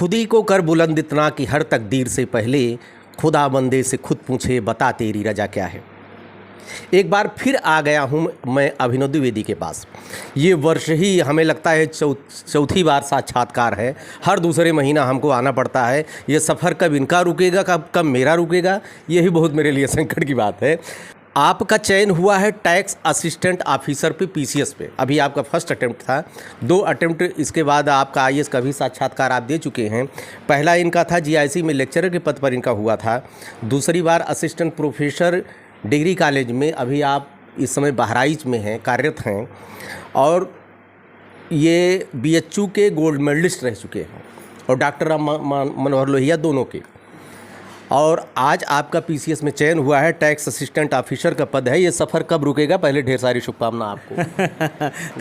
खुद ही को कर बुलंद इतना कि हर तकदीर से पहले खुदा बंदे से खुद पूछे बता तेरी रजा क्या है। एक बार फिर आ गया हूँ मैं अभिनव द्विवेदी के पास। ये वर्ष ही हमें लगता है चौथी बार साक्षात्कार है। हर दूसरे महीना हमको आना पड़ता है। ये सफ़र कब इनका रुकेगा, कब मेरा रुकेगा, यही बहुत मेरे लिए संकट की बात है। आपका चयन हुआ है टैक्स असिस्टेंट ऑफिसर पे, पीसीएस पे। अभी आपका फर्स्ट अटेम्प्ट था, 2 अटेम्प्ट इसके बाद आपका आईएएस का भी साक्षात्कार आप दे चुके हैं। पहला इनका था जीआईसी में लेक्चरर के पद पर इनका हुआ था। दूसरी बार असिस्टेंट प्रोफेसर डिग्री कॉलेज में, अभी आप इस समय बहराइच में हैं, कार्यरत हैं, और ये बीएचयू के गोल्ड मेडलिस्ट रह चुके हैं और डॉक्टर राम मनोहर लोहिया दोनों के। और आज आपका पीसीएस में चयन हुआ है, टैक्स असिस्टेंट ऑफिसर का पद है। ये सफ़र कब रुकेगा? पहले ढेर सारी शुभकामना आपको।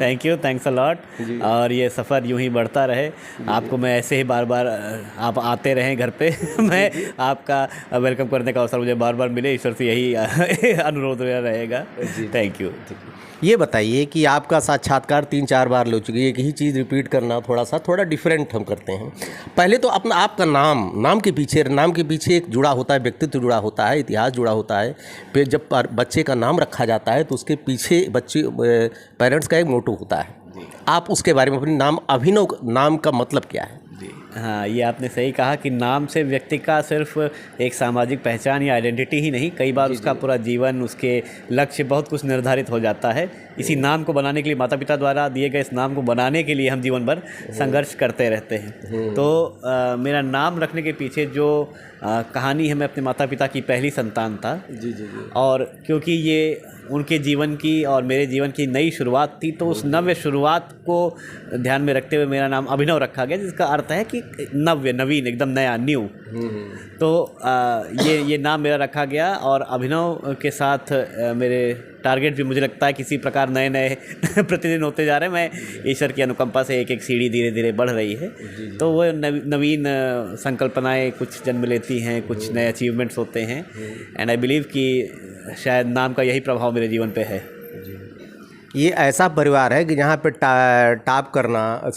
Thank you, thanks a lot. और ये सफ़र यूं ही बढ़ता रहे। आपको मैं ऐसे ही बार बार आप आते रहें घर पे। मैं आपका वेलकम करने का अवसर मुझे बार बार मिले, ईश्वर से यही अनुरोध रहेगा। Thank you. ये बताइए कि आपका साक्षात्कार 3-4 बार ले चुकी है, एक ही चीज़ रिपीट करना थोड़ा डिफरेंट हम करते हैं। पहले तो अपना आपका नाम के पीछे एक जुड़ा होता है, व्यक्तित्व जुड़ा होता है, इतिहास जुड़ा होता है। फिर जब बच्चे का नाम रखा जाता है तो उसके पीछे पेरेंट्स का एक मोटो होता है। आप उसके बारे में, अपने अभिनव नाम का मतलब क्या है? हाँ, ये आपने सही कहा कि नाम से व्यक्ति का सिर्फ एक सामाजिक पहचान या आइडेंटिटी ही नहीं, कई बार उसका पूरा जीवन, उसके लक्ष्य, बहुत कुछ निर्धारित हो जाता है। इसी नाम को बनाने के लिए, माता पिता द्वारा दिए गए इस नाम को बनाने के लिए हम जीवन भर संघर्ष करते रहते हैं। तो मेरा नाम रखने के पीछे जो कहानी है, मैं अपने माता पिता की पहली संतान था। और क्योंकि ये उनके जीवन की और मेरे जीवन की नई शुरुआत थी, तो उस नव्य शुरुआत को ध्यान में रखते हुए मेरा नाम अभिनव रखा गया, जिसका अर्थ है कि नवीन, एकदम नया, न्यू। तो ये नाम मेरा रखा गया। और अभिनव के साथ मेरे टारगेट भी मुझे लगता है किसी प्रकार नए प्रतिदिन होते जा रहे हैं। मैं ईश्वर की अनुकंपा से एक सीढ़ी धीरे धीरे बढ़ रही है। तो वो नवीन संकल्पनाएं कुछ जन्म लेती हैं, कुछ नए अचीवमेंट्स होते हैं। एंड आई बिलीव कि शायद नाम का यही प्रभाव मेरे जीवन पे है। ये ऐसा परिवार है कि जहाँ पे टॉप करना,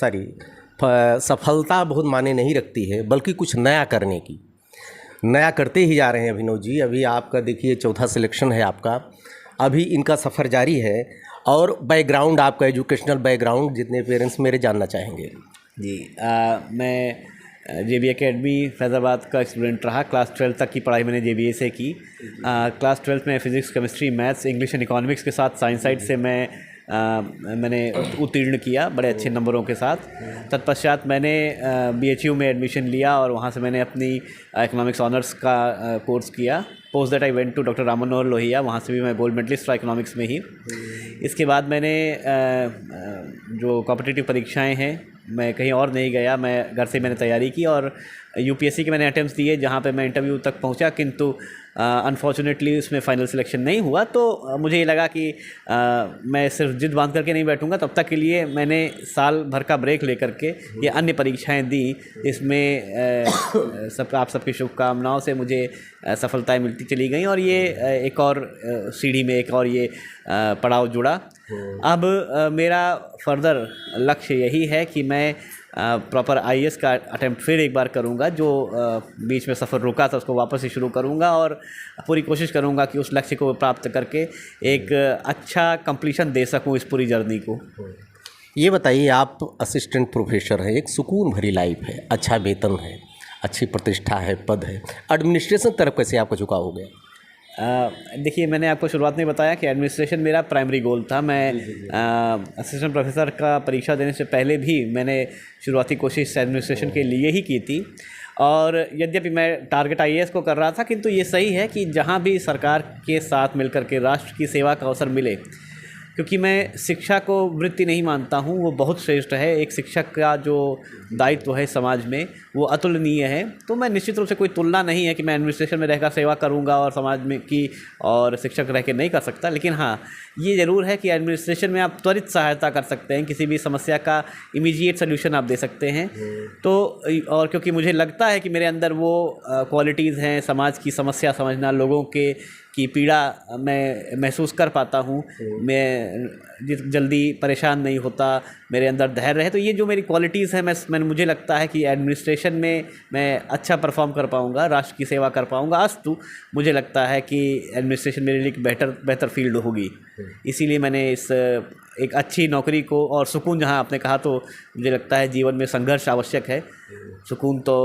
सफलता बहुत मायने नहीं रखती है, बल्कि कुछ नया करने की, नया करते ही जा रहे हैं अभिनव जी। अभी आपका देखिए चौथा सिलेक्शन है आपका, अभी इनका सफ़र जारी है। और बैकग्राउंड आपका, एजुकेशनल बैकग्राउंड, जितने पेरेंट्स मेरे जानना चाहेंगे। जी, मैं JB अकेडमी फैज़ाबाद का स्टूडेंट रहा। क्लास 12 तक की पढ़ाई मैंने JBA से की। क्लास 12 में physics, chemistry, maths, English and economics के साथ साइंस साइड से मैंने उत्तीर्ण किया बड़े अच्छे नंबरों के साथ। तत्पश्चात मैंने BHU में एडमिशन लिया और वहाँ से मैंने अपनी इकोनॉमिक्स ऑनर्स का कोर्स किया। Post that I went to doctor Ram Manohar Lohia, वहाँ से भी मैं गोल्ड मेडलिस्ट रहा इकोनॉमिक्स में ही। इसके बाद मैंने जो कॉम्पिटिटिव परीक्षाएं हैं, मैं कहीं और नहीं गया, मैं घर से मैंने तैयारी की और UPSC के मैंने अटेम्प्ट्स दिए, जहाँ पे मैं इंटरव्यू तक पहुँचा, किंतु अनफॉर्चुनेटली उसमें फ़ाइनल सिलेक्शन नहीं हुआ। तो मुझे ये लगा कि मैं सिर्फ जिद बांध करके नहीं बैठूंगा। तब तक के लिए मैंने साल भर का ब्रेक लेकर के ये अन्य परीक्षाएं दी। इसमें आप सबकी शुभकामनाओं से मुझे सफलताएं मिलती चली गई और ये एक और सीढ़ी में एक और ये पड़ाव जुड़ा। अब मेरा फर्दर लक्ष्य यही है कि मैं प्रॉपर IAS का अटेम्प्ट फिर एक बार करूंगा। जो बीच में सफ़र रुका था उसको वापस से शुरू करूंगा और पूरी कोशिश करूंगा कि उस लक्ष्य को प्राप्त करके एक अच्छा कंप्लीशन दे सकूं इस पूरी जर्नी को। ये बताइए, आप असिस्टेंट प्रोफेसर हैं, एक सुकून भरी लाइफ है, अच्छा वेतन है, अच्छी प्रतिष्ठा है, पद है, एडमिनिस्ट्रेशन तरफ कैसे आपका झुकाव हो गया? देखिए, मैंने आपको शुरुआत में बताया कि एडमिनिस्ट्रेशन मेरा प्राइमरी गोल था। मैं असिस्टेंट प्रोफेसर का परीक्षा देने से पहले भी मैंने शुरुआती कोशिश एडमिनिस्ट्रेशन के लिए ही की थी। और यद्यपि मैं टारगेट IAS को कर रहा था, किंतु ये सही है कि जहाँ भी सरकार के साथ मिलकर के राष्ट्र की सेवा का अवसर मिले, क्योंकि मैं शिक्षा को वृत्ति नहीं मानता हूँ, वो बहुत श्रेष्ठ है। एक शिक्षक का जो दायित्व है समाज में, वो अतुलनीय है। तो मैं निश्चित रूप से, कोई तुलना नहीं है कि मैं एडमिनिस्ट्रेशन में रहकर सेवा करूँगा और समाज में की और शिक्षक रह के नहीं कर सकता। लेकिन हाँ, ये ज़रूर है कि एडमिनिस्ट्रेशन में आप त्वरित सहायता कर सकते हैं, किसी भी समस्या का इमीडिएट सोल्यूशन आप दे सकते हैं। तो और क्योंकि मुझे लगता है कि मेरे अंदर वो क्वालिटीज़ हैं, समाज की समस्या समझना, लोगों की पीड़ा मैं महसूस कर पाता हूँ, मैं जल्दी परेशान नहीं होता, मेरे अंदर धैर्य है। तो ये जो मेरी क्वालिटीज़ हैं, मुझे लगता है कि एडमिनिस्ट्रेशन एडमिनिस्ट्रेशन में मैं अच्छा परफॉर्म कर पाऊँगा, राष्ट्र की सेवा कर पाऊँगा। अस्तु मुझे लगता है कि एडमिनिस्ट्रेशन मेरे लिए एक बेहतर फील्ड होगी। इसीलिए मैंने इस एक अच्छी नौकरी को और सुकून, जहाँ आपने कहा, तो मुझे लगता है जीवन में संघर्ष आवश्यक है। सुकून तो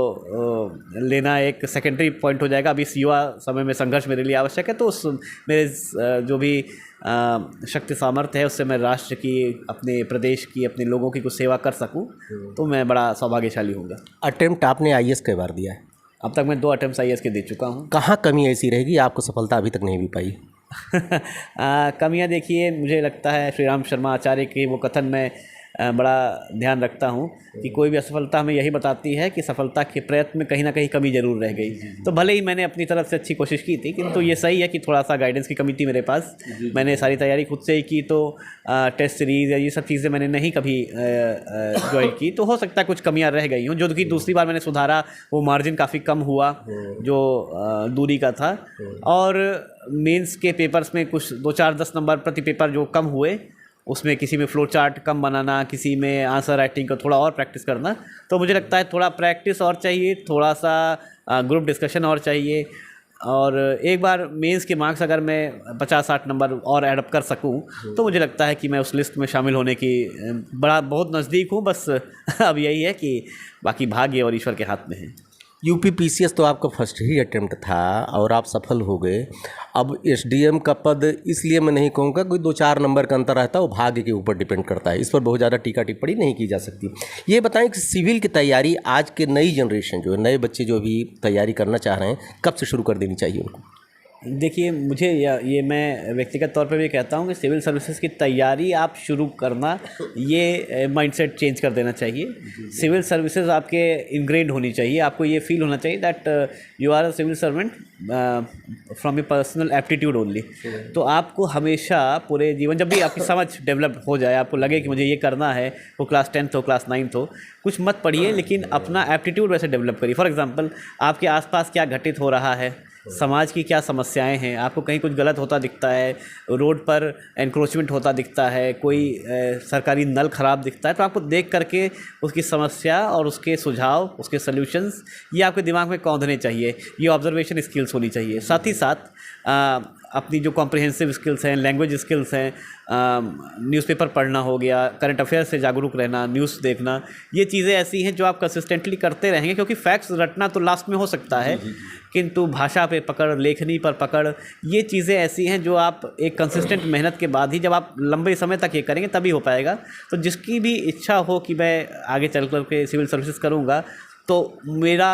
लेना एक सेकेंडरी पॉइंट हो जाएगा। अभी इस युवा समय में संघर्ष मेरे लिए आवश्यक है। तो उस मेरे जो भी शक्ति सामर्थ्य है उससे मैं राष्ट्र की, अपने प्रदेश की, अपने लोगों की कुछ सेवा कर सकूं, तो मैं बड़ा सौभाग्यशाली होऊंगा। अटेम्प्ट आपने आईएएस कई बार दिया है? अब तक मैं 2 अटेम्प्ट्स आईएएस के दे चुका हूं। कहाँ कमी ऐसी रहेगी आपको सफलता अभी तक नहीं भी पाई? कमियां देखिए, मुझे लगता है श्री राम शर्मा आचार्य के वो कथन में बड़ा ध्यान रखता हूँ कि कोई भी असफलता हमें यही बताती है कि सफलता के प्रयत्न में कहीं ना कहीं कमी जरूर रह गई। तो भले ही मैंने अपनी तरफ से अच्छी कोशिश की थी, किंतु ये सही है कि थोड़ा सा गाइडेंस की कमी थी मेरे पास। मैंने सारी तैयारी खुद से ही की, तो टेस्ट सीरीज़ या ये सब चीज़ें मैंने नहीं कभी ज्वाइन की, तो हो सकता है कुछ कमियां रह गई हों, जो कि दूसरी बार मैंने सुधारा। वो मार्जिन काफ़ी कम हुआ जो दूरी का था, और मेंस के पेपर्स में कुछ 2-4-10 नंबर प्रति पेपर जो कम हुए, उसमें किसी में फ्लो चार्ट कम बनाना, किसी में आंसर राइटिंग को थोड़ा और प्रैक्टिस करना। तो मुझे लगता है थोड़ा प्रैक्टिस और चाहिए, थोड़ा सा ग्रुप डिस्कशन और चाहिए, और एक बार मेंस के मार्क्स अगर मैं 50-60 नंबर और ऐडअप कर सकूं, तो मुझे लगता है कि मैं उस लिस्ट में शामिल होने की बहुत नज़दीक हूं। बस अब यही है कि बाकी भाग्य और ईश्वर के हाथ में है। यूपीपीसीएस तो आपका फर्स्ट ही अटेम्प्ट था और आप सफल हो गए। अब एसडीएम का पद इसलिए मैं नहीं कहूँगा, कोई 2-4 नंबर का अंतर रहता है, वो भाग्य के ऊपर डिपेंड करता है। इस पर बहुत ज़्यादा टीका टिप्पणी नहीं की जा सकती। ये बताएं कि सिविल की तैयारी आज के नई जनरेशन जो है, नए बच्चे जो अभी तैयारी करना चाह रहे हैं, कब से शुरू कर देनी चाहिए उनको? देखिए, मुझे ये मैं व्यक्तिगत तौर पे भी कहता हूँ कि सिविल सर्विसेज की तैयारी आप शुरू करना, ये माइंडसेट चेंज कर देना चाहिए। सिविल सर्विसेज आपके इनग्रेन्ड होनी चाहिए। आपको ये फील होना चाहिए that you are a civil servant from a personal aptitude only. तो आपको हमेशा पूरे जीवन, जब भी आपकी समझ डेवलप हो जाए, आपको लगे कि मुझे ये करना है, वो क्लास 10th हो, क्लास 9th हो, कुछ मत पढ़िए, लेकिन अपना एप्टीट्यूड वैसे डेवलप करिए। फॉर एग्जांपल, आपके आसपास क्या घटित हो रहा है, समाज की क्या समस्याएं हैं, आपको कहीं कुछ गलत होता दिखता है, रोड पर एनक्रोचमेंट होता दिखता है, कोई सरकारी नल ख़राब दिखता है, तो आपको देख करके उसकी समस्या और उसके सुझाव, उसके सॉल्यूशंस, ये आपके दिमाग में कौंधने चाहिए। ये ऑब्जर्वेशन स्किल्स होनी चाहिए। साथ ही साथ अपनी जो कॉम्प्रिहेंसिव स्किल्स हैं, लैंग्वेज स्किल्स हैं, न्यूज़पेपर पढ़ना हो गया, करंट अफेयर से जागरूक रहना, न्यूज़ देखना, ये चीज़ें ऐसी हैं जो आप कंसिस्टेंटली करते रहेंगे, क्योंकि फैक्ट्स रटना तो लास्ट में हो सकता है, किंतु भाषा पे पकड़, लेखनी पर पकड़, ये चीज़ें ऐसी हैं जो आप एक कंसिस्टेंट मेहनत के बाद ही, जब आप लंबे समय तक ये करेंगे तभी हो पाएगा। तो जिसकी भी इच्छा हो कि मैं आगे चल कर के सिविल सर्विसेज करूँगा, तो मेरा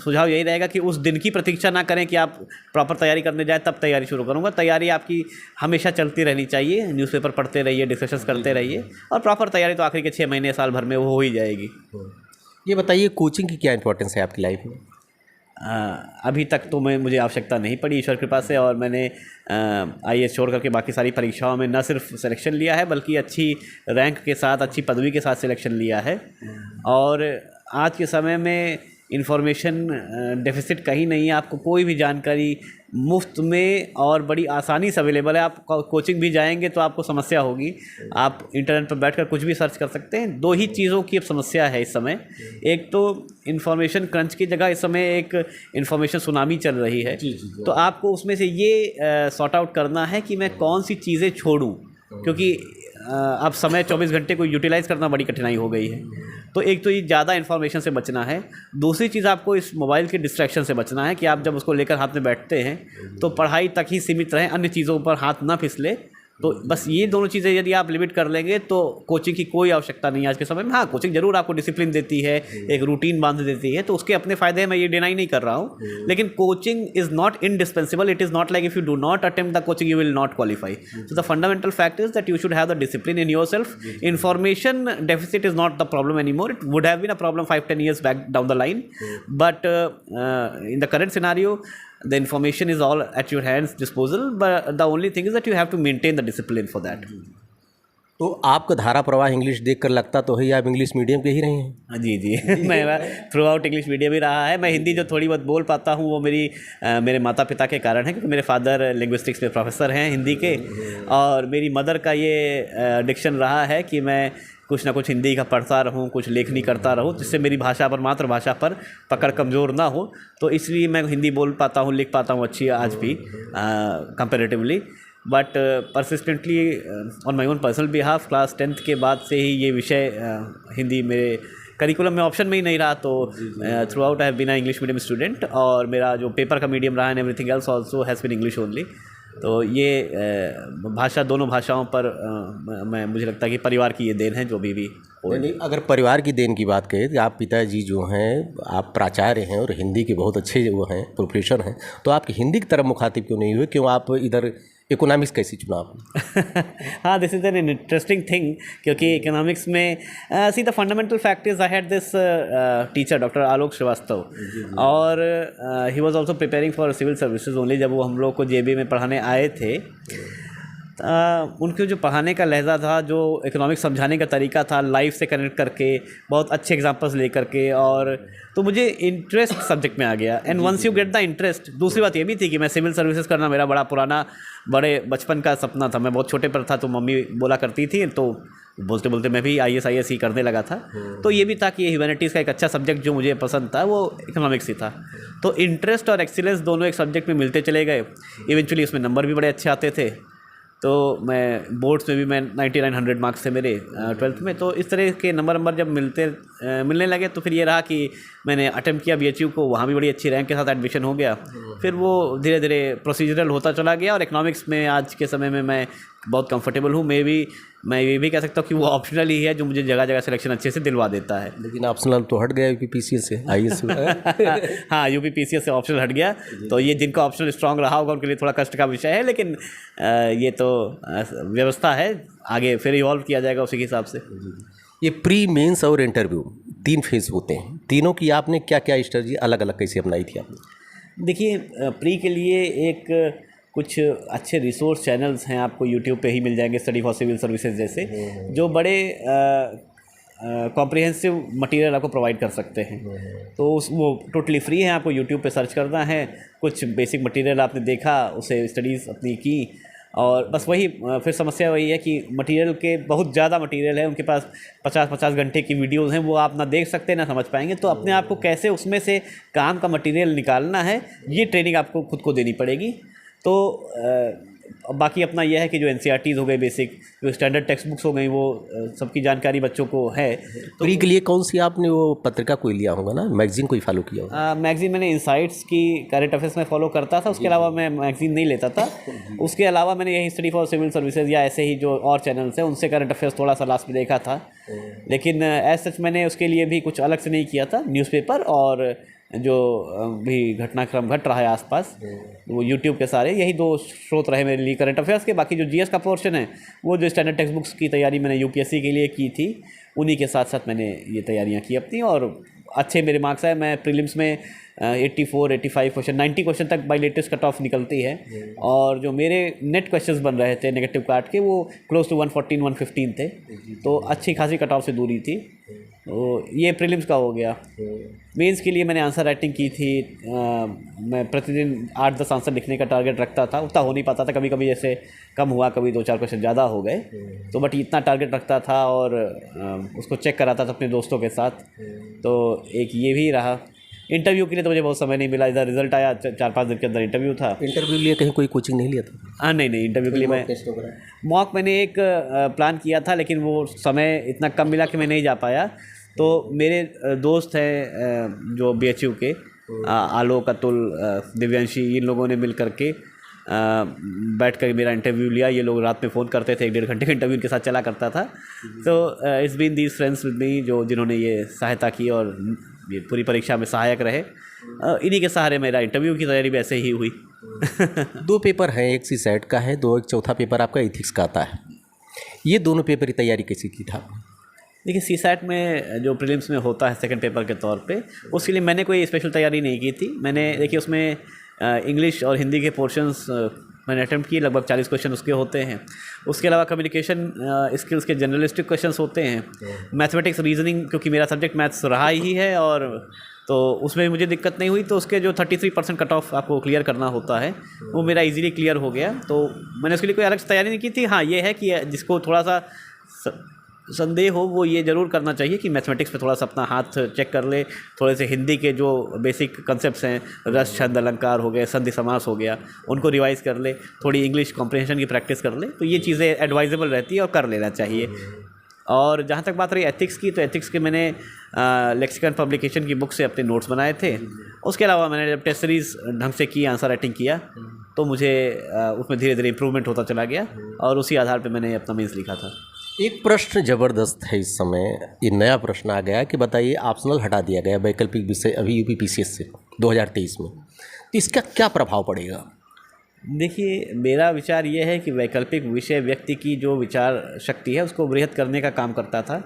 सुझाव यही रहेगा कि उस दिन की प्रतीक्षा ना करें कि आप प्रॉपर तैयारी करने जाए तब तैयारी शुरू करूँगा। तैयारी आपकी हमेशा चलती रहनी चाहिए। न्यूज़पेपर पढ़ते रहिए, डिस्कशंस करते रहिए, और प्रॉपर तैयारी तो आखिर के 6 महीने साल भर में वो हो ही जाएगी। ये बताइए, कोचिंग की क्या इंपॉर्टेंस है आपकी लाइफ में? अभी तक तो मुझे आवश्यकता नहीं पड़ी ईश्वर कृपा से, और मैंने आईएएस छोड़ करके बाकी सारी परीक्षाओं में न सिर्फ सिलेक्शन लिया है, बल्कि अच्छी रैंक के साथ, अच्छी पदवी के साथ सिलेक्शन लिया है। और आज के समय में इंफॉर्मेशन डेफिसिट कहीं नहीं है। आपको कोई भी जानकारी मुफ्त में और बड़ी आसानी से अवेलेबल है। आप कोचिंग भी जाएंगे तो आपको समस्या होगी। आप इंटरनेट पर बैठकर कुछ भी सर्च कर सकते हैं। 2 ही चीज़ों की अब समस्या है इस समय। एक तो इंफॉर्मेशन क्रंच की जगह इस समय एक इंफॉर्मेशन सुनामी चल रही है। तो आपको उसमें से ये सॉर्ट आउट करना है कि मैं कौन सी चीज़ें छोड़ूं, क्योंकि अब समय 24 घंटे को यूटिलाइज़ करना बड़ी कठिनाई हो गई है। तो एक तो ये ज़्यादा इन्फॉर्मेशन से बचना है। दूसरी चीज़, आपको इस मोबाइल के डिस्ट्रैक्शन से बचना है कि आप जब उसको लेकर हाथ में बैठते हैं तो पढ़ाई तक ही सीमित रहें, अन्य चीज़ों पर हाथ ना फिसले। तो बस ये दोनों चीज़ें यदि आप लिमिट कर लेंगे तो कोचिंग की कोई आवश्यकता नहीं है आज के समय में। हाँ, कोचिंग जरूर आपको डिसिप्लिन देती है, एक रूटीन बांध देती है, तो उसके अपने फ़ायदे हैं, मैं ये डिनाई नहीं कर रहा हूँ। लेकिन coaching is not indispensable. It is not like if you do not attempt the coaching you will not qualify. So the fundamental fact is that you should have the discipline in your self. Information deficit is not the problem anymore. It would have been a problem 5-10 years back down the line, but in the current scenario, the information is all at your hands disposal, but the only thing is that you have to maintain the discipline for that. तो आपका धारा प्रवाह English देखकर लगता तो है आप English medium के ही रहे हैं? जी मैं थ्रू आउट इंग्लिश मीडियम ही रहा है। मैं हिंदी जो थोड़ी बहुत बोल पाता हूँ वो मेरे माता पिता के कारण है, क्योंकि मेरे फादर लिंग्विस्टिक्स में प्रोफेसर हैं हिंदी के, और मेरी मदर का ये डिक्शन रहा है कि मैं कुछ ना कुछ हिंदी का पढ़ता रहूँ, कुछ लेखनी करता रहूँ, जिससे मेरी भाषा पर, मातृभाषा पर पकड़ कमज़ोर ना हो। तो इसलिए मैं हिंदी बोल पाता हूँ, लिख पाता हूँ अच्छी आज भी comparatively. But persistently on my own personal behalf class 10th के बाद से ही ये विषय हिंदी मेरे करिकुलम में ऑप्शन में ही नहीं रहा। तो throughout I have been English medium student, और मेरा जो पेपर का मीडियम रहा and everything else also has been English only. तो ये भाषा, दोनों भाषाओं पर मैं मुझे लगता है कि परिवार की ये देन है जो भी हो। नहीं, अगर परिवार की देन की बात करें तो आप पिताजी जो हैं, आप प्राचार्य हैं और हिंदी के बहुत अच्छे वो हैं, प्रोफेसर हैं, तो आपकी हिंदी की तरफ मुखातिब क्यों नहीं हुए? क्यों आप इधर इकोनॉमिक्स कैसी चुना आपने? हाँ, this is an interesting thing, क्योंकि इकोनॉमिक्स में see the fundamental fact is I had this teacher doctor Alok Srivastava, और he was also preparing for civil services only. जब वो हम लोग को जेबीए में पढ़ाने आए थे, उनके जो पढ़ाने का लहजा था, जो इकोनॉमिक्स समझाने का तरीका था, लाइफ से कनेक्ट करके, बहुत अच्छे एग्जांपल्स ले करके, और तो मुझे इंटरेस्ट सब्जेक्ट में आ गया। And once you get the interest, दूसरी बात ये भी थी कि मैं सिविल सर्विसेज करना मेरा बड़ा पुराना, बड़े बचपन का सपना था। मैं बहुत छोटे पर था तो मम्मी बोला करती थी, तो बोलते बोलते मैं भी IAS ही करने लगा था। तो ये भी था कि ह्यूमैनिटीज़ का एक अच्छा सब्जेक्ट जो मुझे पसंद था वो इकोनॉमिक्स ही था। तो इंटरेस्ट और एक्सीलेंस दोनों एक सब्जेक्ट में मिलते चले गए। इवेंचुअली उसमें नंबर भी बड़े अच्छे आते थे। तो मैं बोर्ड्स में भी मैं 9900 मार्क्स थे मेरे 12th में। तो इस तरह के नंबर जब मिलने लगे, तो फिर ये रहा कि मैंने अटेम्प्ट किया BHU को, वहाँ भी बड़ी अच्छी रैंक के साथ एडमिशन हो गया। फिर वो धीरे धीरे प्रोसीजरल होता चला गया, और इकोनॉमिक्स में आज के समय में मैं बहुत कंफर्टेबल हूँ। मैं ये भी कह सकता हूँ कि वो ऑप्शनल ही है, जो मुझे जगह जगह सिलेक्शन अच्छे से दिलवा देता है। लेकिन ऑप्शनल तो हट गया UPPCS से, IAS से। हाँ, UPPCS से ऑप्शनल हट गया। तो ये जिनका ऑप्शनल स्ट्रांग रहा होगा उनके लिए थोड़ा कष्ट का विषय है, लेकिन ये तो व्यवस्था है, आगे फिर इवॉल्व किया जाएगा उसी के हिसाब से। ये प्री मेंस और इंटरव्यू 3 फेज होते हैं, तीनों की आपने क्या क्या स्ट्रेटजी अलग अलग कैसे अपनाई थी आपने? देखिए, प्री के लिए एक कुछ अच्छे रिसोर्स चैनल्स हैं, आपको यूट्यूब पे ही मिल जाएंगे, स्टडी फॉर सिविल सर्विसेज जैसे, जो बड़े कॉम्प्रिहेंसिव मटेरियल आपको प्रोवाइड कर सकते हैं। तो वो टोटली फ्री है, आपको यूट्यूब पे सर्च करना है, कुछ बेसिक मटेरियल आपने देखा, उसे स्टडीज़ अपनी की, और बस वही फिर समस्या वही है कि मटेरियल के बहुत ज़्यादा मटेरियल है, उनके पास 50-50 घंटे की वीडियोज़ हैं, वो आप ना देख सकते ना समझ पाएंगे। तो अपने आप को कैसे उसमें से काम का मटेरियल निकालना है, ये ट्रेनिंग आपको खुद को देनी पड़ेगी। तो बाकी अपना यह है कि जो NCERTs हो गए, बेसिक जो स्टैंडर्ड टेक्स्ट बुक्स हो गई, वो सबकी जानकारी बच्चों को है। तो प्री के लिए कौन सी आपने वो पत्रिका कोई लिया होगा ना, मैगजीन कोई फॉलो किया होगा? मैगजीन मैंने इनसाइट्स की करंट अफेयर्स में फॉलो करता था, उसके अलावा मैं मैगजीन नहीं लेता था। उसके अलावा मैंने यही स्टडी फॉर सिविल सर्विसेज या ऐसे ही जो और चैनल्स हैं, उनसे करंट अफेयर्स थोड़ा सा लास्ट में देखा था। लेकिन एज सच मैंने उसके लिए भी कुछ अलग से नहीं किया था। न्यूज़पेपर और जो भी घटनाक्रम घट रहा है आसपास, वो यूट्यूब के सारे यही 2 स्रोत रहे मेरे लिए करंट अफेयर्स के। बाकी जो GS का पोर्शन है, वो जो स्टैंडर्ड टेक्स्ट बुक्स की तैयारी मैंने UPSC के लिए की थी, उन्हीं के साथ साथ मैंने ये तैयारियां की अपनी, और अच्छे मेरे मार्क्स आए। मैं प्रीलिम्स में 84, 85 क्वेश्चन, 90 क्वेश्चन तक बाई लेटेस्ट कट ऑफ निकलती है, और जो मेरे नेट क्वेश्चंस बन रहे थे नेगेटिव काट के, वो क्लोज टू 114, 115 थे। तो अच्छी खासी कट ऑफ से दूरी थी। तो ये प्रीलिम्स का हो गया। मेंस के लिए मैंने आंसर राइटिंग की थी। मैं प्रतिदिन 8-10 आंसर लिखने का टारगेट रखता था। उतना हो नहीं पाता था, कभी कभी जैसे कम हुआ, कभी 2-4 क्वेश्चन ज़्यादा हो गए, तो बट इतना टारगेट रखता था, और उसको चेक कराता था अपने दोस्तों के साथ। तो एक ये भी रहा। इंटरव्यू के लिए तो मुझे बहुत समय नहीं मिला। इधर रिजल्ट आया, 4-5 दिन के अंदर इंटरव्यू था। इंटरव्यू लिए कहीं कोई कोचिंग नहीं लिया था? हाँ, नहीं, इंटरव्यू के लिए मैं मॉक मैंने एक प्लान किया था, लेकिन वो समय इतना कम मिला कि मैं नहीं जा पाया। तो मेरे दोस्त हैं जो BHU के, आलोक, अतुल, दिव्यांशी, इन लोगों ने मिल करके बैठ कर मेरा इंटरव्यू लिया। ये लोग रात में फ़ोन करते थे, 1-1.5 घंटे का इंटरव्यू इनके साथ चला करता था। तो it's been these friends with me, जिन्होंने ये सहायता की और ये पूरी परीक्षा में सहायक रहे। इन्हीं के सहारे मेरा इंटरव्यू की तैयारी भी ऐसे ही हुई। 2 पेपर हैं, एक CSAT का है, एक चौथा पेपर आपका एथिक्स का आता है। ये दोनों पेपर की तैयारी कैसे की था? देखिए, CSAT में जो प्रीलिम्स में होता है सेकंड पेपर के तौर पे, उसके लिए मैंने कोई स्पेशल तैयारी नहीं की थी। मैंने देखिए उसमें इंग्लिश और हिंदी के पोर्शंस मैंने अटेम्प्ट किए, लगभग 40 क्वेश्चन उसके होते हैं। उसके अलावा कम्युनिकेशन स्किल्स के जनरलिस्टिक क्वेश्चंस होते हैं। मैथमेटिक्स, रीजनिंग, क्योंकि मेरा सब्जेक्ट मैथ्स रहा ही है, और तो उसमें मुझे दिक्कत नहीं हुई। तो उसके जो 33% कट ऑफ आपको क्लियर करना होता है, वो मेरा इजीली क्लियर हो गया। तो मैंने उसके लिए कोई अलग से तैयारी नहीं की थी। हाँ, ये है कि जिसको थोड़ा सा संदेह हो वो ये ज़रूर करना चाहिए कि मैथमेटिक्स पे थोड़ा सा अपना हाथ चेक कर ले, थोड़े से हिंदी के जो बेसिक कंसेप्ट्स हैं, रस छंद अलंकार हो गए, संधि समास हो गया, उनको रिवाइज़ कर ले, थोड़ी इंग्लिश कॉम्प्रिहेंशन की प्रैक्टिस कर ले, तो ये चीज़ें एडवाइजेबल रहती है और कर लेना चाहिए। और जहाँ तक बात रही एथिक्स की, तो एथिक्स के मैंने लेक्सिकन पब्लिकेशन की बुक से अपने नोट्स बनाए थे। उसके अलावा मैंने जब टेस्ट सीरीज़ ढंग से की, आंसर राइटिंग किया, तो मुझे उसमें धीरे धीरे इम्प्रूवमेंट होता चला गया और उसी आधार पे मैंने अपना मेंस लिखा था। एक प्रश्न ज़बरदस्त है इस समय, ये नया प्रश्न आ गया कि बताइए, ऑप्शनल हटा दिया गया वैकल्पिक विषय अभी यूपीपीसीएस से 2023 में, तो इसका क्या प्रभाव पड़ेगा? देखिए, मेरा विचार ये है कि वैकल्पिक विषय व्यक्ति की जो विचार शक्ति है उसको वृहत करने का काम करता था।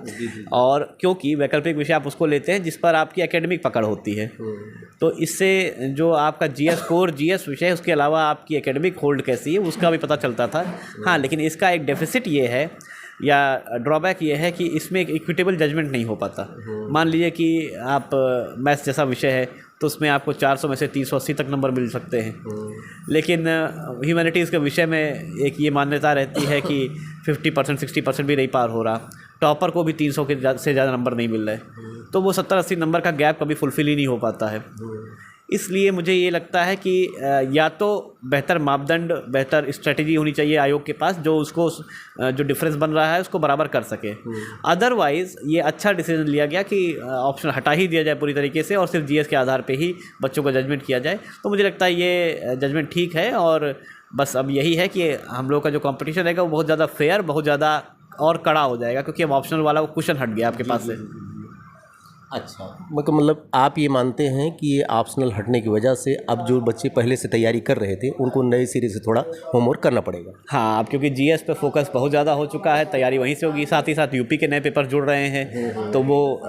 और क्योंकि वैकल्पिक विषय आप उसको लेते हैं जिस पर आपकी एकेडमिक पकड़ होती है, तो इससे जो आपका जीएस कोर जीएस विषय है उसके अलावा आपकी एकेडमिक होल्ड कैसी है उसका भी पता चलता था। हाँ, लेकिन इसका एक डेफिसिट ये है या ड्रॉबैक ये है कि इसमें एक इक्विटेबल जजमेंट नहीं हो पाता। मान लीजिए कि आप मैथ्स जैसा विषय है तो उसमें आपको 400 में से 380 तक नंबर मिल सकते हैं, लेकिन ह्यूमैनिटीज़ के विषय में एक ये मान्यता रहती है कि 50% 60% भी नहीं पार हो रहा, टॉपर को भी 300 से ज़्यादा नंबर नहीं मिल रहे, तो वो 70-80 नंबर का गैप कभी फुलफिल ही नहीं हो पाता है। इसलिए मुझे ये लगता है कि या तो बेहतर मापदंड, बेहतर स्ट्रेटजी होनी चाहिए आयोग के पास जो उसको जो डिफरेंस बन रहा है उसको बराबर कर सके। अदरवाइज़ ये अच्छा डिसीजन लिया गया कि ऑप्शन हटा ही दिया जाए पूरी तरीके से और सिर्फ जीएस के आधार पे ही बच्चों को जजमेंट किया जाए, तो मुझे लगता है ये जजमेंट ठीक है। और बस अब यही है कि हम लोग का जो कॉम्पिटिशन रहेगा वो बहुत ज़्यादा फेयर, बहुत ज़्यादा और कड़ा हो जाएगा, क्योंकि अब ऑप्शनल वाला वो क्वेश्चन हट गया आपके पास से। अच्छा, मतलब आप ये मानते हैं कि ये ऑप्शनल हटने की वजह से अब जो बच्चे पहले से तैयारी कर रहे थे उनको नए सिरे से थोड़ा होमवर्क करना पड़ेगा? हाँ, अब क्योंकि जीएस पे फोकस बहुत ज़्यादा हो चुका है, तैयारी वहीं से होगी, साथ ही साथ यूपी के नए पेपर जुड़ रहे हैं, तो वो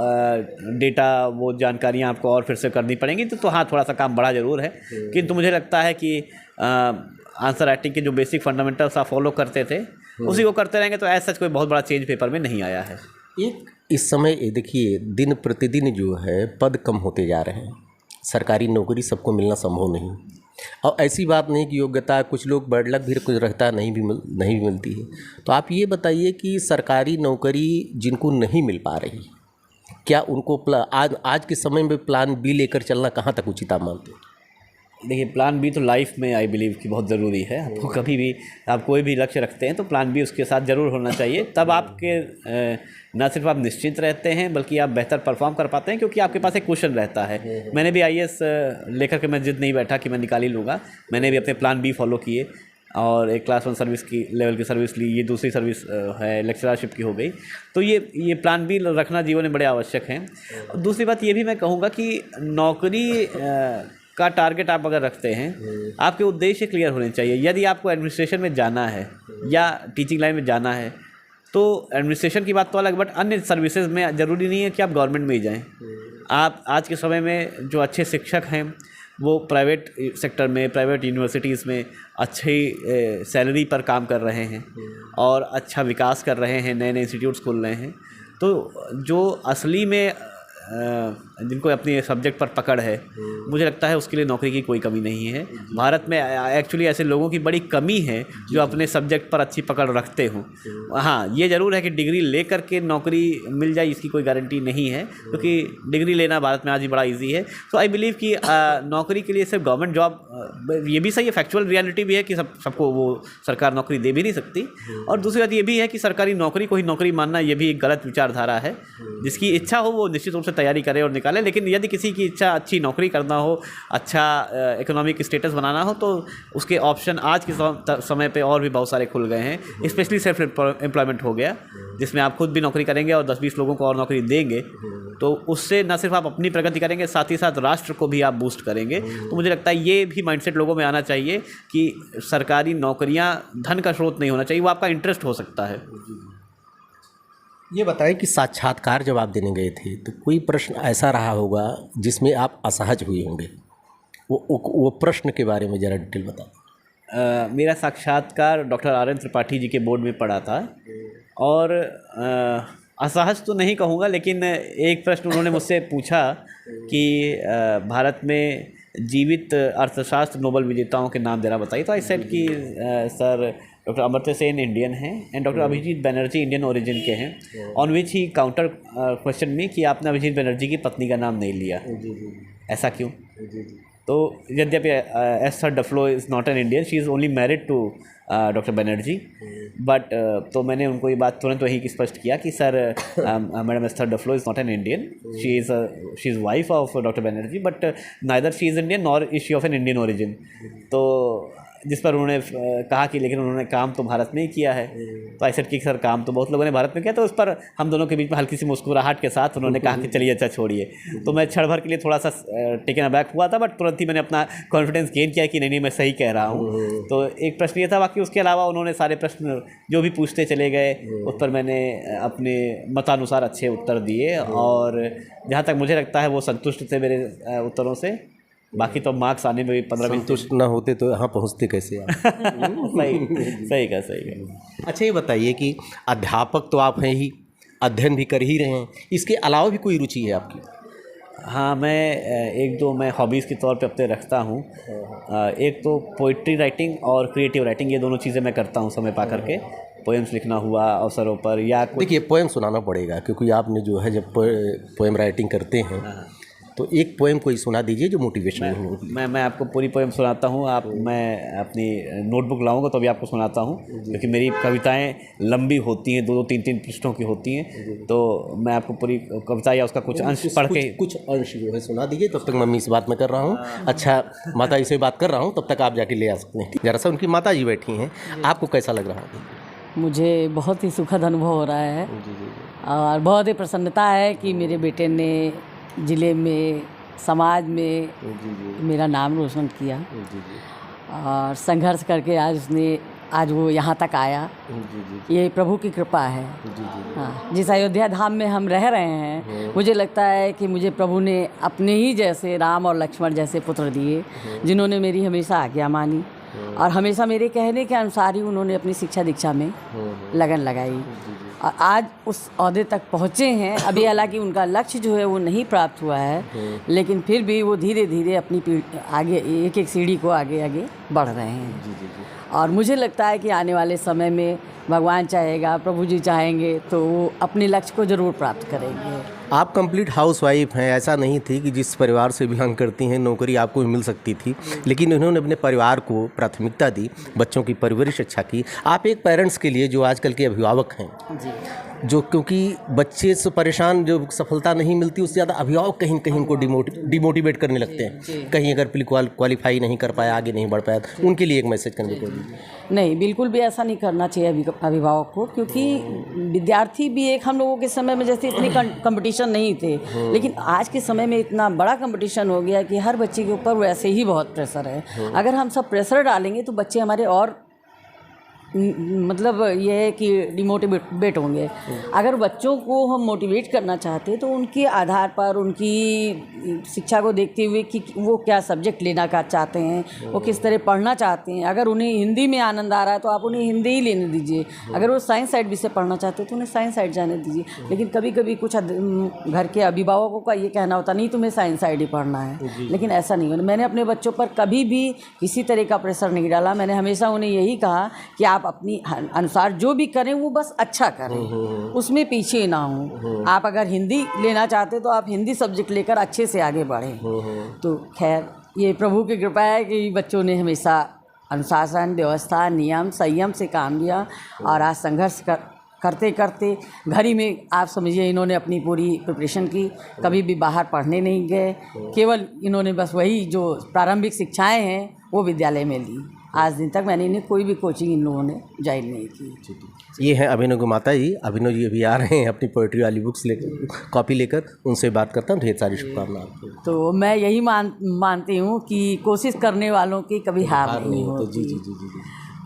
डेटा, वो जानकारियाँ आपको और फिर से करनी पड़ेंगी, तो हाँ, थोड़ा सा काम बड़ा ज़रूर है। किंतु मुझे लगता है कि आंसर राइटिंग के जो बेसिक फंडामेंटल्स आप फॉलो करते थे उसी को करते रहेंगे तो ऐसा कोई बहुत बड़ा चेंज पेपर में नहीं आया है। एक इस समय ये देखिए, दिन प्रतिदिन जो है पद कम होते जा रहे हैं, सरकारी नौकरी सबको मिलना संभव नहीं, और ऐसी बात नहीं कि योग्यता, कुछ लोग बैड लक भी कुछ रहता नहीं भी मिलती है। तो आप ये बताइए कि सरकारी नौकरी जिनको नहीं मिल पा रही, क्या उनको आज के समय में प्लान बी लेकर चलना कहाँ तक उचित आप मानते हैं? देखिए, प्लान बी तो लाइफ में आई बिलीव कि बहुत ज़रूरी है। आपको कभी भी, आप कोई भी लक्ष्य रखते हैं तो प्लान बी उसके साथ ज़रूर होना चाहिए, तब आपके न सिर्फ आप निश्चिंत रहते हैं बल्कि आप बेहतर परफॉर्म कर पाते हैं, क्योंकि आपके पास एक क्वेश्चन रहता है। मैंने भी आईएएस लेकर के मैं जिद नहीं बैठा कि मैं निकाल ही लूँगा, मैंने भी अपने प्लान बी फॉलो किए और एक क्लास 1 सर्विस की लेवल की सर्विस ली, ये दूसरी सर्विस है लेक्चरशिप की हो गई, तो ये प्लान बी रखना जीवन में बड़े आवश्यक हैं। दूसरी बात ये भी मैं कहूँगा कि नौकरी का टारगेट आप अगर रखते हैं, आपके उद्देश्य क्लियर होने चाहिए। यदि आपको एडमिनिस्ट्रेशन में जाना है या टीचिंग लाइन में जाना है तो एडमिनिस्ट्रेशन की बात तो अलग, बट अन्य सर्विसेज में ज़रूरी नहीं है कि आप गवर्नमेंट में ही जाएं। आप आज के समय में जो अच्छे शिक्षक हैं वो प्राइवेट सेक्टर में, प्राइवेट यूनिवर्सिटीज़ में अच्छी सैलरी पर काम कर रहे हैं और अच्छा विकास कर रहे हैं, नए नए इंस्टीट्यूट्स खोल रहे हैं। तो जो असली में जिनको अपने सब्जेक्ट पर पकड़ है, मुझे लगता है उसके लिए नौकरी की कोई कमी नहीं है। भारत में एक्चुअली ऐसे लोगों की बड़ी कमी है जो अपने सब्जेक्ट पर अच्छी पकड़ रखते हों। हाँ, ये ज़रूर है कि डिग्री लेकर के नौकरी मिल जाए इसकी कोई गारंटी नहीं है, क्योंकि डिग्री लेना भारत में आज ही बड़ा ईजी है। तो आई बिलीव कि नौकरी के लिए सिर्फ गवर्नमेंट जॉब, ये भी सही है, फैक्चुअल रियलिटी भी है कि सबको वो सरकार नौकरी दे भी नहीं सकती। और दूसरी बात ये भी है कि सरकारी नौकरी को ही नौकरी मानना ये भी एक गलत विचारधारा है। जिसकी इच्छा हो वो निश्चित रूप से तैयारी करे और निकाले, लेकिन यदि किसी की इच्छा अच्छी नौकरी करना हो, अच्छा इकोनॉमिक स्टेटस बनाना हो, तो उसके ऑप्शन आज के समय पे और भी बहुत सारे खुल गए हैं। स्पेशली सेल्फ एम्प्लॉयमेंट हो गया, जिसमें आप खुद भी नौकरी करेंगे और 10-20 लोगों को और नौकरी देंगे, तो उससे न सिर्फ आप अपनी प्रगति करेंगे, साथ ही साथ राष्ट्र को भी आप बूस्ट करेंगे। तो मुझे लगता है ये भी माइंडसेट लोगों में आना चाहिए कि सरकारी नौकरियां धन का स्रोत नहीं होना चाहिए, वो आपका इंटरेस्ट हो सकता है। ये बताएं कि साक्षात्कार जब आप देने गए थे तो कोई प्रश्न ऐसा रहा होगा जिसमें आप असहज हुए होंगे, वो प्रश्न के बारे में ज़रा डिटेल बताएं। मेरा साक्षात्कार डॉक्टर आर.एन. त्रिपाठी जी के बोर्ड में पड़ा था और असहज तो नहीं कहूँगा, लेकिन एक प्रश्न उन्होंने मुझसे पूछा कि भारत में जीवित अर्थशास्त्र नोबेल विजेताओं के नाम देना बताइए। तो आई सेड कि sir doctor Amartya Sen Indian हैं and doctor Abhijit Banerjee Indian origin के हैं। On which he counter question में कि आपने अभिजीत बनर्जी की पत्नी का नाम नहीं लिया, ऐसा क्यों? तो यद्यपि Esther Duflo is not an Indian, she is only married to doctor Banerjee, but तो मैंने उनको ये बात तुरंत वही स्पष्ट किया कि sir madam Esther Duflo is not an Indian, she is wife of doctor Banerjee, but neither she is Indian nor is she of an Indian origin. तो जिस पर उन्होंने कहा कि लेकिन उन्होंने काम तो भारत में ही किया है। तो ऐसे कि सर काम तो बहुत लोगों ने भारत में किया। तो उस पर हम दोनों के बीच में हल्की सी मुस्कुराहट के साथ उन्होंने कहा कि चलिए अच्छा छोड़िए। तो मैं क्षण भर के लिए थोड़ा सा टेकन अबैक हुआ था, बट तुरंत ही मैंने अपना कॉन्फिडेंस गेन किया कि नहीं मैं सही कह रहा हूँ। तो एक प्रश्न ये था, बाकी उसके अलावा उन्होंने सारे प्रश्न जो भी पूछते चले गए उस पर मैंने अपने मतानुसार अच्छे उत्तर दिए, और जहाँ तक मुझे लगता है वो संतुष्ट थे मेरे उत्तरों से। बाकी तो मार्क्स आने में भी 15-20 संतुष्ट ना होते तो यहाँ पहुँचते कैसे आप? सही का। अच्छा ये बताइए कि अध्यापक तो आप हैं ही, अध्ययन भी कर ही रहे हैं, इसके अलावा भी कोई रुचि है आपकी? हाँ, मैं एक दो मैं हॉबीज़ के तौर पे अपने रखता हूँ। एक तो पोइट्री राइटिंग और क्रिएटिव राइटिंग, ये दोनों चीज़ें मैं करता हूँ समय पा करके। पोएम्स लिखना हुआ अवसरों पर, या देखिए पोएम सुनाना पड़ेगा, क्योंकि आपने जो है जब पोएम राइटिंग करते हैं तो एक पोएम कोई सुना दीजिए जो मोटिवेशनल हो। मैं आपको पूरी पोएम सुनाता हूँ। मैं अपनी नोटबुक लाऊंगा तो भी आपको सुनाता हूँ, क्योंकि मेरी कविताएं लंबी होती हैं, 2-2, 3-3 पृष्ठों की होती हैं। तो मैं आपको पूरी कविता या उसका कुछ अंश पढ़ के कुछ अंश जो है सुना दीजिए। तब तक मम्मी से बात मैं कर रहा हूँ, अच्छा माता जी से बात कर रहा हूँ, तब तक आप जाके ले आ सकते हैं। जरा सा उनकी माता जी बैठी हैं, आपको कैसा लग रहा है? मुझे बहुत ही सुखद अनुभव हो रहा है और बहुत ही प्रसन्नता है कि मेरे बेटे ने ज़िले में, समाज में मेरा नाम रोशन किया और संघर्ष करके आज वो यहाँ तक आया। ये प्रभु की कृपा है। हाँ, जिस अयोध्या धाम में हम रह रहे हैं, मुझे लगता है कि मुझे प्रभु ने अपने ही जैसे राम और लक्ष्मण जैसे पुत्र दिए, जिन्होंने मेरी हमेशा आज्ञा मानी और हमेशा मेरे कहने के अनुसार ही उन्होंने अपनी शिक्षा दीक्षा में लगन लगाई और आज उस ओहदे तक पहुँचे हैं। अभी हालांकि उनका लक्ष्य जो है वो नहीं प्राप्त हुआ है, लेकिन फिर भी वो धीरे धीरे अपनी आगे एक एक सीढ़ी को आगे बढ़ रहे हैं। और मुझे लगता है कि आने वाले समय में भगवान चाहेगा, प्रभु जी चाहेंगे तो वो अपने लक्ष्य को ज़रूर प्राप्त करेंगे। आप कंप्लीट हाउसवाइफ हैं, ऐसा नहीं थी कि जिस परिवार से बिलोंग करती हैं नौकरी आपको भी मिल सकती थी, लेकिन उन्होंने अपने परिवार को प्राथमिकता दी, बच्चों की परवरिश अच्छा की। आप एक पेरेंट्स के लिए जो आजकल के अभिभावक हैं जी, जो क्योंकि बच्चे से परेशान, जो सफलता नहीं मिलती उससे ज़्यादा अभिभावक कहीं कहीं उनको डिमोटिवेट करने लगते हैं। कहीं अगर क्वालिफाई नहीं कर पाया, आगे नहीं बढ़ पाया, तो उनके लिए एक मैसेज करने को। नहीं, बिल्कुल भी ऐसा नहीं करना चाहिए अभिभावक को, क्योंकि विद्यार्थी भी एक, हम लोगों के समय में जैसे इतनी कंपटीशन नहीं थे, लेकिन आज के समय में इतना बड़ा कंपटीशन हो गया कि हर बच्चे के ऊपर वैसे ही बहुत प्रेशर है। अगर हम सब प्रेशर डालेंगे तो बच्चे हमारे और मतलब ये है कि डिमोटिवेट होंगे। अगर बच्चों को हम मोटिवेट करना चाहते हैं तो उनके आधार पर, उनकी शिक्षा को देखते हुए कि वो क्या सब्जेक्ट लेना का चाहते हैं, वो किस तरह पढ़ना चाहते हैं। अगर उन्हें हिंदी में आनंद आ रहा है तो आप उन्हें हिंदी ही लेने दीजिए। अगर वो साइंस साइड विषय पढ़ना चाहते हैं तो उन्हें साइंस साइड जाने दीजिए। लेकिन कभी कभी कुछ घर के अभिभावकों का ये कहना होता नहीं तुम्हें साइंस साइड ही पढ़ना है, लेकिन ऐसा नहीं होना। मैंने अपने बच्चों पर कभी भी किसी तरह का प्रेशर नहीं डाला। मैंने हमेशा उन्हें यही कहा कि आप अपनी अनुसार जो भी करें वो बस अच्छा करें, उसमें पीछे ना हो। आप अगर हिंदी लेना चाहते तो आप हिंदी सब्जेक्ट लेकर अच्छे से आगे बढ़ें। तो खैर ये प्रभु की कृपा है कि बच्चों ने हमेशा अनुशासन, व्यवस्था, नियम, संयम से काम लिया और आज संघर्ष करते करते घर ही में, आप समझिए, इन्होंने अपनी पूरी प्रिपरेशन की, कभी भी बाहर पढ़ने नहीं गए। केवल इन्होंने बस वही जो प्रारंभिक शिक्षाएं हैं वो विद्यालय में ली। आज दिन तक मैंने इन्हें कोई भी कोचिंग इन लोगों ने ज्वाइन नहीं की। ये हैं अभिनव की माता जी। अभिनव जी अभी आ रहे हैं अपनी पोइट्री वाली बुक्स लेकर, कॉपी लेकर, उनसे बात करता हूँ। ढेर सारी शुभकामनाएं आपको। तो मैं यही मानती हूँ कि कोशिश करने वालों की कभी हार नहीं होती। जी।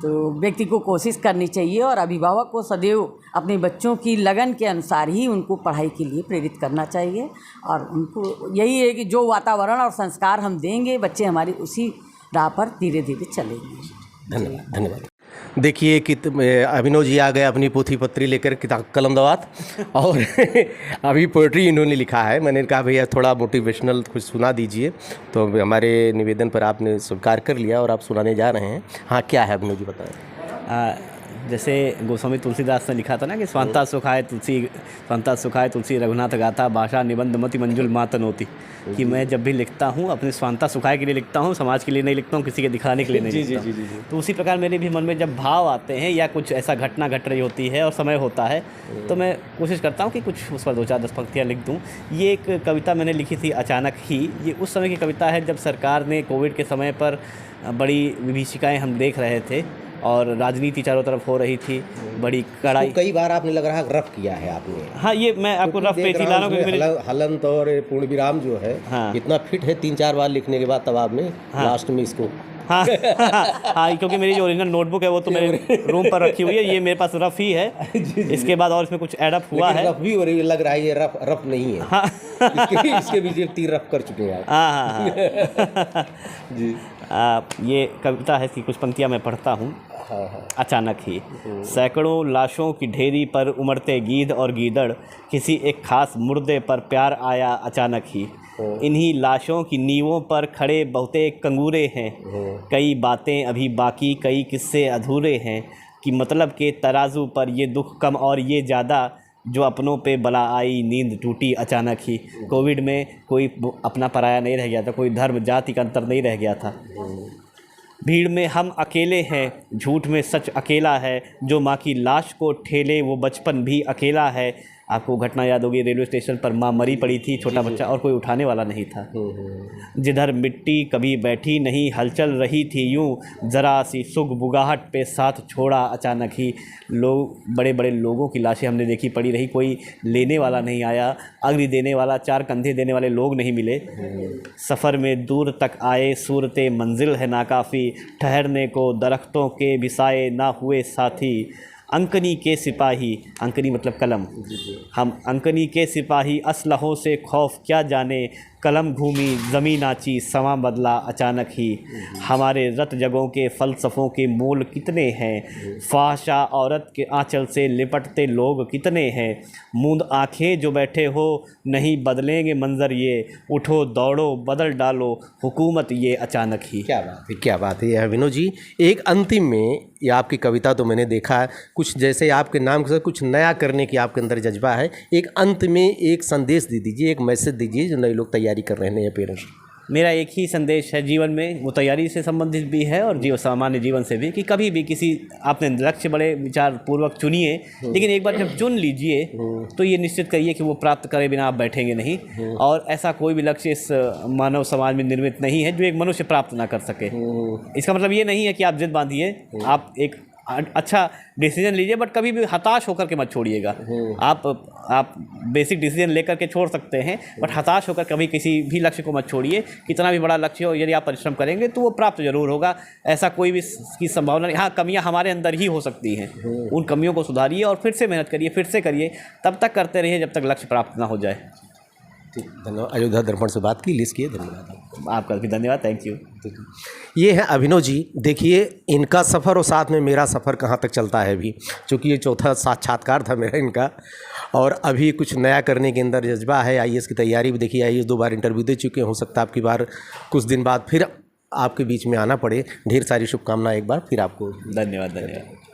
तो व्यक्ति को कोशिश करनी चाहिए और अभिभावक को सदैव अपने बच्चों की लगन के अनुसार ही उनको पढ़ाई के लिए प्रेरित करना चाहिए। और उनको यही है कि जो वातावरण और संस्कार हम देंगे, बच्चे हमारी उसी राह पर धीरे धीरे चलेंगे। धन्यवाद। देखिए कि अभिनव जी आ गए अपनी पोथी पत्री लेकर किताब कलम दवात और अभी पोइट्री इन्होंने लिखा है। मैंने कहा भैया थोड़ा मोटिवेशनल कुछ सुना दीजिए, तो हमारे निवेदन पर आपने स्वीकार कर लिया और आप सुनाने जा रहे हैं। हाँ, क्या है अभिनव जी बताएं। जैसे गोस्वामी तुलसीदास ने लिखा था ना कि स्वांता सुखाए तुलसी रघुनाथ गाथा भाषा निबंध मति मंजुल मातन होती, कि मैं जब भी लिखता हूँ अपने स्वांता सुखाए के लिए लिखता हूँ, समाज के लिए नहीं लिखता हूँ, किसी के दिखाने के लिए नहीं लिखता हूँ। तो उसी प्रकार मेरे भी मन में जब भाव आते हैं या कुछ ऐसा घटना घट रही होती है और समय होता है, तो मैं कोशिश करता हूँ कि कुछ उस पर 2-4-10 पंक्तियाँ लिख दूँ। ये एक कविता मैंने लिखी थी अचानक ही। ये उस समय की कविता है जब सरकार ने कोविड के समय पर बड़ी विभीषिकाएँ हम देख रहे थे और राजनीति चारों तरफ हो रही थी, बड़ी कड़ाई। कई बार आपने लग रहा है रफ किया है आपने। हाँ, ये मैं आपको रफ पे दिला रहा हूँ क्योंकि मेरे हलंत और पूर्ण विराम जो है, हाँ, इतना फिट है 3-4 बार लिखने के बाद तब आपने लास्ट में इसको हाँ हाँ, क्योंकि मेरी जो ओरिजिनल नोटबुक है वो तो मेरे रूम पर रखी हुई है। ये मेरे पास रफ ही है। इसके बाद और इसमें कुछ एडअप हुआ है। रफ भी और ये लग रहा है ये रफ नहीं है। हाँ इसके भी 3 रफ कर चुके हैं आप। हाँ जी। ये कविता है कि कुछ पंक्तियाँ मैं पढ़ता हूँ। अचानक ही सैकड़ों लाशों की ढेरी पर उमड़ते गीध और गीदड़, किसी एक खास मुर्दे पर प्यार आया अचानक ही। इन्हीं लाशों की नीवों पर खड़े बहुते कंगूरे हैं, कई बातें अभी बाकी कई किस्से अधूरे हैं, कि मतलब के तराजू पर ये दुख कम और ये ज़्यादा, जो अपनों पे बला आई नींद टूटी अचानक ही। कोविड में कोई अपना पराया नहीं रह गया था, कोई धर्म जाति का अंतर नहीं रह गया था। भीड़ में हम अकेले हैं, झूठ में सच अकेला है, जो माँ की लाश को ठेले वो बचपन भी अकेला है। आपको घटना याद होगी, रेलवे स्टेशन पर माँ मरी पड़ी थी, छोटा बच्चा और कोई उठाने वाला नहीं था। जिधर मिट्टी कभी बैठी नहीं, हलचल रही थी यूं, ज़रा सी सुग बुगाहट पे साथ छोड़ा अचानक ही। लोग, बड़े बड़े लोगों की लाशें हमने देखी पड़ी रही, कोई लेने वाला नहीं आया, अग्नि देने वाला, 4 कंधे देने वाले लोग नहीं मिले। सफ़र में दूर तक आए सूरते मंजिल है नाकाफ़ी, ठहरने को दरख्तों के बिसाए ना हुए साथी। अंकनी के सिपाही, अंकनी मतलब कलम, हम अंकनी के सिपाही, असलहों से खौफ क्या जाने, कलम घूमी ज़मीन आची, समा बदला अचानक ही। हमारे रत जगों के फ़लसफ़ों के मोल कितने हैं, फाहशा औरत के आंचल से लिपटते लोग कितने हैं। मूंद आँखें जो बैठे हो, नहीं बदलेंगे मंज़र ये, उठो दौड़ो बदल डालो हुकूमत ये अचानक ही। क्या बात है, क्या बात है विनोद जी। एक अंतिम में, ये आपकी कविता तो मैंने देखा है, कुछ जैसे आपके नाम के साथ कुछ नया करने की आपके अंदर जज्बा है। एक अंत में एक संदेश दे दीजिए, एक मैसेज दीजिए जो नए लोग तैयारी कर रहे हैं, नए पेरेंट्स। मेरा एक ही संदेश है जीवन में, वो तैयारी से संबंधित भी है और सामान्य जीवन से भी, कि कभी भी किसी आपने लक्ष्य बड़े विचार पूर्वक चुनिए, लेकिन एक बार जब चुन लीजिए तो ये निश्चित करिए कि वो प्राप्त करे बिना आप बैठेंगे नहीं। और ऐसा कोई भी लक्ष्य इस मानव समाज में निर्मित नहीं है जो एक मनुष्य प्राप्त ना कर सके। इसका मतलब ये नहीं है कि आप जिद बांधिए, आप एक अच्छा डिसीजन लीजिए, बट कभी भी हताश होकर के मत छोड़िएगा। आप बेसिक डिसीजन लेकर के छोड़ सकते हैं, बट हताश होकर कभी किसी भी लक्ष्य को मत छोड़िए। कितना भी बड़ा लक्ष्य हो, यदि आप परिश्रम करेंगे तो वो प्राप्त जरूर होगा, ऐसा कोई भी की संभावना नहीं। हाँ, कमियां हमारे अंदर ही हो सकती हैं, उन कमियों को सुधारिए और फिर से मेहनत करिए, फिर से करिए, तब तक करते रहिए जब तक लक्ष्य प्राप्त ना हो जाए। ठीक, धन्यवाद। अयोध्या दर्पण से बात की, लिस्ट किए, धन्यवाद। आपका भी धन्यवाद, थैंक यू। ये है अभिनव जी। देखिए इनका सफ़र और साथ में मेरा सफ़र कहाँ तक चलता है अभी, चूँकि ये चौथा साक्षात्कार था मेरा इनका, और अभी कुछ नया करने के अंदर जज्बा है। IAS की तैयारी भी, देखिए IAS 2 बार इंटरव्यू दे चुके हैं, हो सकता है आपकी बार कुछ दिन बाद फिर आपके बीच में आना पड़े। ढेर सारी शुभकामनाएं एक बार फिर आपको। धन्यवाद।